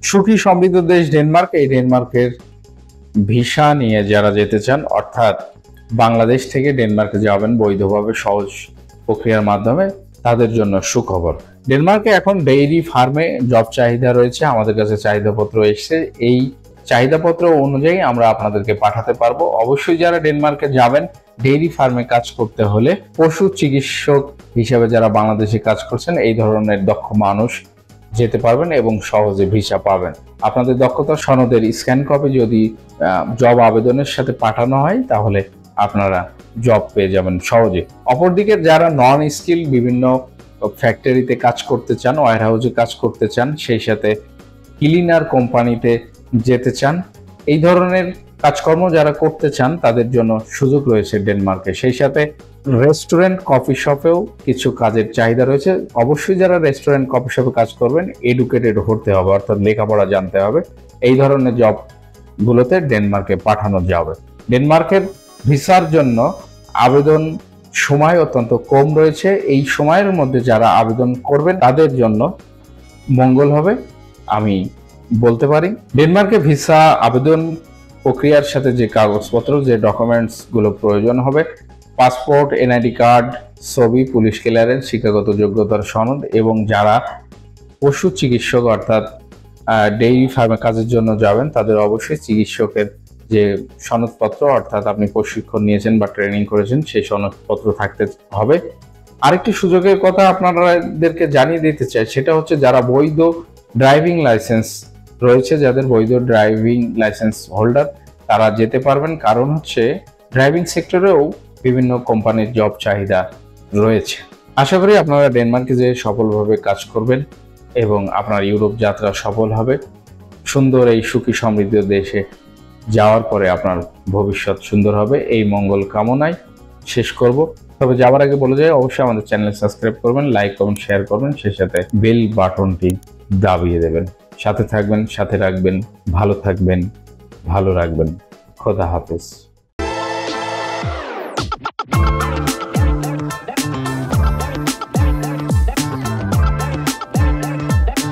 সুখী সমৃদ্ধ দেশ ডেনমার্ক। এই ডেনমার্কের ভিসা নিয়ে যারা যেতে চান, অর্থাৎ বাংলাদেশ থেকে ডেনমার্কে যাবেন বৈধভাবে সহজ প্রক্রিয়ার মাধ্যমে, তাদের জন্য সুখবর। ডেনমার্কে এখন ডেইরি ফার্মে জব চাহিদা রয়েছে। আমাদের কাছে চাহিদাপত্র এসেছে, এই চাহিদাপত্র অনুযায়ী আমরা আপনাদেরকে পাঠাতে পারবো। অবশ্যই যারা ডেনমার্কে যাবেন ডেইরি ফার্মে কাজ করতে হলে পশু চিকিৎসক হিসেবে যারা বাংলাদেশে কাজ করছেন এই ধরনের দক্ষ মানুষ যেতে পারবেন এবং সহজে ভিসা পাবেন। আপনাদের দক্ষতা সনদের স্ক্যান কপি যদি জব আবেদনের সাথে পাঠানো হয় তাহলে আপনারা জব পেয়ে যাবেন সহজে। অপরদিকে যারা নন স্কিল বিভিন্ন ফ্যাক্টরিতে কাজ করতে চান, ওয়্যার হাউসে কাজ করতে চান, সেই সাথে ক্লিনার কোম্পানিতে যেতে চান, এই ধরনের কাজকর্ম যারা করতে চান তাদের জন্য সুযোগ রয়েছে ডেনমার্কে। সেই সাথে রেস্টুরেন্ট কফি শপেও কিছু কাজের চাহিদা রয়েছে। অবশ্যই যারা রেস্টুরেন্ট কফি শপে কাজ করবেন এডুকেটেড হতে হবে, অর্থাৎ লেখাপড়া জানতে হবে। এই ধরনের জবগুলোতে ডেনমার্কে পাঠানো যাবে। ডেনমার্কের ভিসার জন্য আবেদন সময় অত্যন্ত কম রয়েছে। এই সময়ের মধ্যে যারা আবেদন করবেন তাদের জন্য মঙ্গল হবে আমি বলতে পারি। ডেনমার্কে ভিসা আবেদন প্রক্রিয়ার সাথে যে কাগজপত্র, যে ডকুমেন্টস গুলো প্রয়োজন হবে, পাসপোর্ট, এনআইডি কার্ড, ছবি, পুলিশ ক্লিয়ারেন্স, শিক্ষাগত যোগ্যতার সনদ, এবং যারা পশু চিকিৎসক অর্থাৎ ডেইরি ফার্মে কাজের জন্য যাবেন তাদের অবশ্যই চিকিৎসকের যে সনদপত্র, অর্থাৎ আপনি প্রশিক্ষণ নিয়েছেন বা ট্রেনিং করেছেন সেই সনদপত্র থাকতে হবে। আরেকটি সুযোগের কথা আপনাদেরকে জানিয়ে দিতে চাই, সেটা হচ্ছে যারা বৈধ ড্রাইভিং লাইসেন্স রয়েছে, যাদের বৈধ ড্রাইভিং লাইসেন্স হোল্ডার, তারা যেতে পারবেন। কারণ হচ্ছে ড্রাইভিং সেক্টরেও বিভিন্ন কোম্পানির জব চাহিদা রয়েছে। আশা করি আপনারা ডেনমার্কে যেয়ে সফলভাবে কাজ করবেন এবং আপনার ইউরোপ যাত্রা সফল হবে। সুন্দর এই সুখী সমৃদ্ধ দেশে যাওয়ার পরে আপনার ভবিষ্যৎ সুন্দর হবে, এই মঙ্গল কামনায় শেষ করব। তবে যাওয়ার আগে বলে যাই, অবশ্যই আমাদের চ্যানেল সাবস্ক্রাইব করবেন, লাইক কমেন্ট শেয়ার করবেন, সেই সাথে বেল বাটনটি দাবিয়ে দেবেন। সাথে থাকবেন, সাথে রাখবেন, ভালো থাকবেন, ভালো রাখবেন। খোদা হাফেজ।